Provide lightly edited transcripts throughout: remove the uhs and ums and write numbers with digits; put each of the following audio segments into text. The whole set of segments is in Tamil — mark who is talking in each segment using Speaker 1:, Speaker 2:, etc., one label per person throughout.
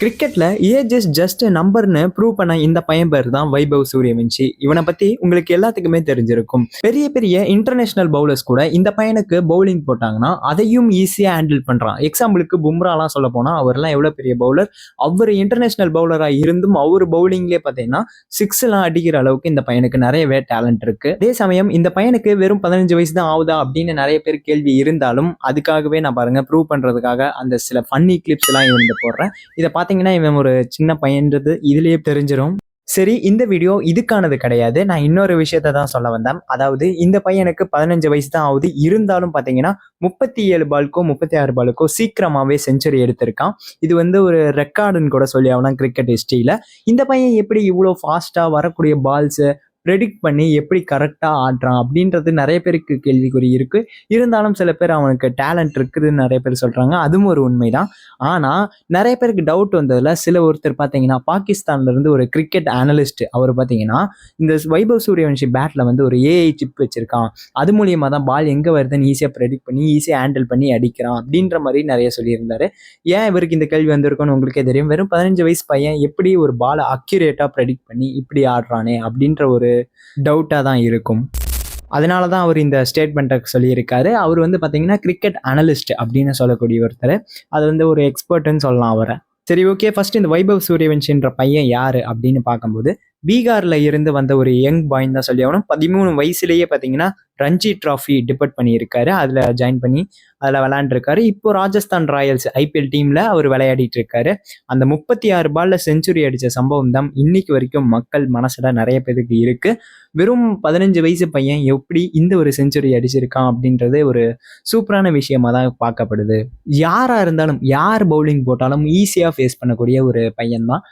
Speaker 1: கிரிக்கெட்ல ஏஜ் இஸ் ஜஸ்ட் நம்பர்னு ப்ரூவ் பண்ண இந்த பையன் பேர் தான் வைபவ் சூரியவன்ஷி. இவனை பத்தி உங்களுக்கு எல்லாத்துக்குமே தெரிஞ்சிருக்கும். பெரிய பெரிய இன்டர்நேஷனல் பவுலர்ஸ் கூட இந்த பையனுக்கு பவுலிங் போட்டாங்கன்னா அதையும் ஈஸியா ஹேண்டில் பண்றான். எக்ஸாம்பிளுக்கு பும்ராலாம் சொல்ல போனா அவர்லாம் எவ்வளவு பெரிய பவுலர். அவர் இன்டர்நேஷனல் பவுலரா இருந்தும் அவர் பவுலிங்லேயே பார்த்தீங்கன்னா சிக்ஸ் எல்லாம் அடிக்கிற அளவுக்கு இந்த பையனுக்கு நிறையவே டேலண்ட் இருக்கு. அதே சமயம் இந்த பையனுக்கு வெறும் 15 வயசு தான் ஆகுதா அப்படின்னு நிறைய பேர் கேள்வி இருந்தாலும் அதுக்காகவே நான் பாருங்க ப்ரூவ் பண்றதுக்காக அந்த சில ஃபன்னி கிளிப்ஸ் எல்லாம் இவன் போடுறேன். இதை பார்த்தீங்கன்னா இவன் ஒரு சின்ன பையன்றது இதுலயே தெரிஞ்சிடும். சரி, இந்த வீடியோ இதுக்கானது கிடையாது. நான் இன்னொரு விஷயத்த தான் சொல்ல வந்தேன். அதாவது இந்த பையனுக்கு 15 வயசு தான் ஆகுது. இருந்தாலும் பார்த்தீங்கன்னா 37 பாலுக்கோ 36 பாலுக்கோ சீக்கிரமாகவே செஞ்சுரி எடுத்திருக்கான். இது ஒரு ரெக்கார்டுன்னு கூட சொல்லி ஆகலாம் கிரிக்கெட் ஹிஸ்ட்ரியில். இந்த பையன் எப்படி இவ்வளோ ஃபாஸ்ட்டாக வரக்கூடிய பால்ஸை ப்ரெடிக்ட் பண்ணி எப்படி கரெக்டாக ஆடுறான் அப்படின்றது நிறைய பேருக்கு கேள்விக்குறி இருக்குது. இருந்தாலும் சில பேர் அவனுக்கு டேலண்ட் இருக்குதுன்னு நிறைய பேர் சொல்கிறாங்க. அதுவும் ஒரு உண்மைதான். ஆனால் நிறைய பேருக்கு டவுட் வந்ததில் சில ஒருத்தர் பார்த்தீங்கன்னா பாகிஸ்தான்லேருந்து ஒரு கிரிக்கெட் அனலிஸ்ட் அவர் பார்த்தீங்கன்னா இந்த வைபவ் சூரியவன்ஷி பேட்டில் ஒரு ஏஐ சிப் வச்சுருக்கான். அது மூலியமாக தான் பால் எங்கே வருதுன்னு ஈஸியாக ப்ரெடிக்ட் பண்ணி ஈஸியாக ஹேண்டில் பண்ணி அடிக்கிறான் அப்படின்ற மாதிரி நிறைய சொல்லியிருந்தார். ஏன் இவருக்கு இந்த கேள்வி வந்திருக்குன்னு உங்களுக்கே தெரியும். வெறும் 15 வயசு பையன் எப்படி ஒரு பாலை அக்யூரேட்டாக ப்ரெடிக்ட் பண்ணி இப்படி ஆடுறானே அப்படின்ற ஒரு டவுட்டாக தான் இருக்கும். அதனால தான் அவர் இந்த ஸ்டேட்மெண்ட்டை சொல்லியிருக்காரு. அவர் பார்த்தீங்கன்னா கிரிக்கெட் அனலிஸ்ட் அப்படின்னு சொல்லக்கூடிய ஒருத்தர். அது ஒரு எக்ஸ்பர்ட்னு சொல்லலாம் அவரை. சரி, ஓகே. ஃபர்ஸ்ட் இந்த வைபவ் சூரியவன்ஷின்ற பையன் யாரு அப்படின்னு பார்க்கும்போது பீகார்ல இருந்து வந்த ஒரு யங் பாய்ன்னு தான் சொல்லி ஆகணும். 13 வயசுலேயே பார்த்தீங்கன்னா ரஞ்சி டிராஃபி டிபெட் பண்ணியிருக்காரு. அதில் ஜாயின் பண்ணி அதில் விளையாண்டுருக்காரு. இப்போ ராஜஸ்தான் ராயல்ஸ் ஐபிஎல் டீமில் அவர் விளையாடிட்டு இருக்காரு. அந்த 36 பாலில் செஞ்சுரி அடித்த சம்பவம் தான் இன்னைக்கு வரைக்கும் மக்கள் மனசில் நிறைய பேருக்கு இருக்கு. வெறும் 15 வயசு பையன் எப்படி இந்த ஒரு செஞ்சுரி அடிச்சிருக்கான் அப்படின்றது ஒரு சூப்பரான விஷயமா தான் பார்க்கப்படுது. யாராக இருந்தாலும் யார் பவுலிங் போட்டாலும் ஈஸியாக ஃபேஸ் பண்ணக்கூடிய ஒரு பையன் தான்.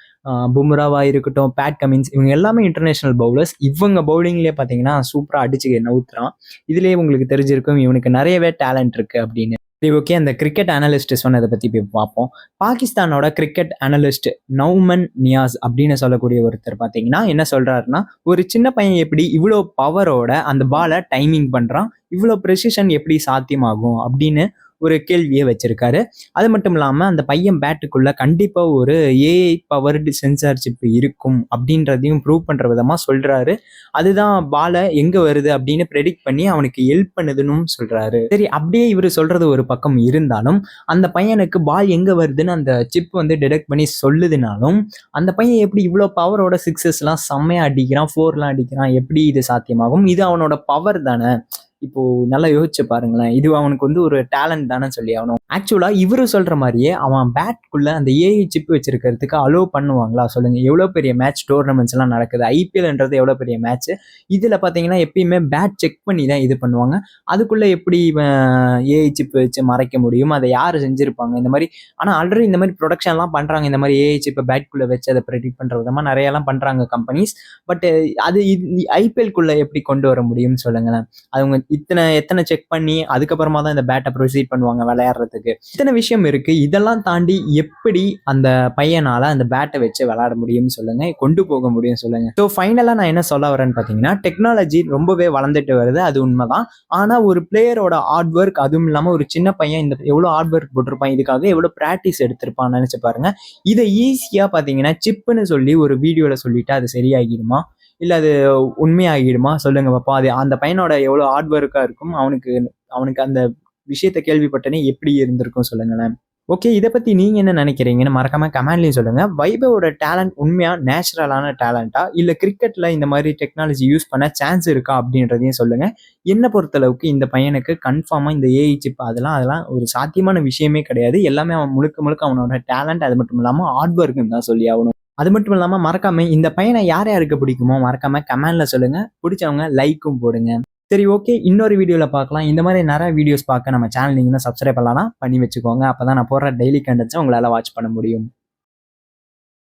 Speaker 1: பும்ராவா இருக்கட்டும், பேட் கமின்ஸ், இவங்க எல்லாமே இன்டர்நேஷனல் பவுலர்ஸ். இவங்க பவுலிங்லேயே பார்த்தீங்கன்னா சூப்பராக அடிச்சு நவுத்துறான். இதுலேயே உங்களுக்கு தெரிஞ்சிருக்கும் இவனுக்கு நிறையவே டேலண்ட் இருக்கு அப்படின்னு. சரி, ஓகே. அந்த கிரிக்கெட் அனலிஸ்ட் சொன்னதை பற்றி போய் பார்ப்போம். பாகிஸ்தானோட கிரிக்கெட் அனலிஸ்ட் நௌமன் நியாஸ் அப்படின்னு சொல்லக்கூடிய ஒருத்தர் பார்த்தீங்கன்னா என்ன சொல்றாருன்னா, ஒரு சின்ன பையன் எப்படி இவ்வளோ பவரோட அந்த பாலை டைமிங் பண்ணுறான், இவ்வளோ ப்ரெசிஷன் எப்படி சாத்தியமாகும் அப்படின்னு ஒரு கேள்வியை வச்சிருக்காரு. அது மட்டும் இல்லாமல் அந்த பையன் பேட்டுக்குள்ள கண்டிப்பாக ஒரு ஏஐ பவர்டு சென்சார் சிப் இருக்கும் அப்படின்றதையும் ப்ரூவ் பண்ணுற விதமாக சொல்றாரு. அதுதான் பாலை எங்கே வருது அப்படின்னு ப்ரெடிக்ட் பண்ணி அவனுக்கு ஹெல்ப் பண்ணுதுன்னு சொல்றாரு. சரி, அப்படியே இவர் சொல்றது ஒரு பக்கம் இருந்தாலும் அந்த பையனுக்கு பால் எங்கே வருதுன்னு அந்த சிப் டிடெக்ட் பண்ணி சொல்லுதுனாலும் அந்த பையன் எப்படி இவ்வளோ பவரோட சிக்ஸஸ்லாம் செம்மையாக அடிக்கிறான், 4லாம் அடிக்கிறான், எப்படி இது சாத்தியமாகும்? இது அவனோட பவர் தானே. இப்போ நல்லா யோசிச்சு பாருங்களேன், இது அவனுக்கு ஒரு டேலண்ட் தானே சொல்லி ஆகணும். ஆக்சுவலா இவரு சொல்ற மாதிரியே அவன் பேட்குள்ள அந்த ஏஐ சிப் வச்சிருக்கிறதுக்கு அலோ பண்ணுவாங்களா சொல்லுங்க? எவ்வளவு பெரிய மேட்ச் டோர்னமெண்ட்ஸ் எல்லாம் நடக்குது. ஐபிஎல்ன்றது எவ்வளவு பெரிய மேட்ச். இதுல பாத்தீங்கன்னா எப்பயுமே பேட் செக் பண்ணி தான் இது பண்ணுவாங்க. அதுக்குள்ள எப்படி ஏஐ சிப் வச்சு மறைக்க முடியும்? அதை யாரு செஞ்சிருப்பாங்க இந்த மாதிரி? ஆனா ஆல்ரெடி இந்த மாதிரி ப்ரொடக்ஷன் எல்லாம் பண்றாங்க. இந்த மாதிரி ஏஐ சிப்பை பேட்குள்ள வச்சு அதை ப்ரெடிக்ட் பண்ற விதமா நிறைய எல்லாம் பண்றாங்க கம்பெனிஸ். பட் அது ஐபிஎல்குள்ள எப்படி கொண்டு வர முடியும்னு சொல்லுங்களேன்? அவங்க எத்தனை செக் பண்ணி அதுக்கப்புறமா தான் இந்த பேட்டை ப்ரொசீட் பண்ணுவாங்க விளையாடுறதுக்கு. இத்தனை விஷயம் இருக்கு. இதெல்லாம் தாண்டி எப்படி அந்த பையனால அந்த பேட்டை வச்சு விளையாட முடியும்னு சொல்லுங்க, கொண்டு போக முடியும் சொல்லுங்க. ஸோ ஃபைனலா நான் என்ன சொல்ல வரேன்னு பாத்தீங்கன்னா, டெக்னாலஜி ரொம்பவே வளர்ந்துட்டு வருது, அது உண்மைதான். ஆனா ஒரு பிளேயரோட ஹார்ட் ஒர்க், அதுவும் இல்லாம ஒரு சின்ன பையன் இந்த எவ்வளவு ஹார்ட் ஒர்க் போட்டிருப்பான், இதுக்காக எவ்வளவு பிராக்டிஸ் எடுத்திருப்பான்னு நினைச்சு பாருங்க. இதை ஈஸியா பாத்தீங்கன்னா சிப்புன்னு சொல்லி ஒரு வீடியோல சொல்லிட்டு அது சரியாகிடுமா, இல்லை அது உண்மையாகிடுமா சொல்லுங்க பாப்பா? அது அந்த பையனோட எவ்வளோ ஹார்ட் ஒர்க்காக இருக்கும், அவனுக்கு அந்த விஷயத்த கேள்விப்பட்டனே எப்படி இருந்திருக்கும் சொல்லுங்களேன். ஓகே, இதை பற்றி நீங்கள் என்ன நினைக்கிறீங்கன்னு மறக்காம கமெண்ட்லையும் சொல்லுங்கள். வைபவோட டேலண்ட் உண்மையாக நேச்சுரலான டேலண்டா, இல்லை கிரிக்கெட்டில் இந்த மாதிரி டெக்னாலஜி யூஸ் பண்ண சான்ஸ் இருக்கா அப்படின்றதையும் சொல்லுங்கள். என்னை பொறுத்தளவுக்கு இந்த பையனுக்கு கன்ஃபார்மாக இந்த ஏஐ சிப் அதெல்லாம் ஒரு சாத்தியமான விஷயமே கிடையாது. எல்லாமே அவன் முழுக்க அவனோட டேலண்ட், அது மட்டும் இல்லாமல் ஹார்ட் ஒர்க்குன்னு தான் சொல்லி ஆகணும். அது மட்டும் இல்லாமல் மறக்காம இந்த பையனை யார் யாருக்கு பிடிக்குமோ மறக்காம கமெண்ட்ல சொல்லுங்க. பிடிச்சவங்க லைக்கும் போடுங்க. சரி, ஓகே. இன்னொரு வீடியோவில் பார்க்கலாம். இந்த மாதிரி நிறைய வீடியோஸ் பார்க்க நம்ம சேனல் நீங்கள் சப்ஸ்கிரைப் பண்ணலாம் பண்ணி வச்சுக்கோங்க. அப்போ தான் நான் போடுற டெய்லி கண்டென்ட்ஸை உங்களால் வாட்ச் பண்ண முடியும்.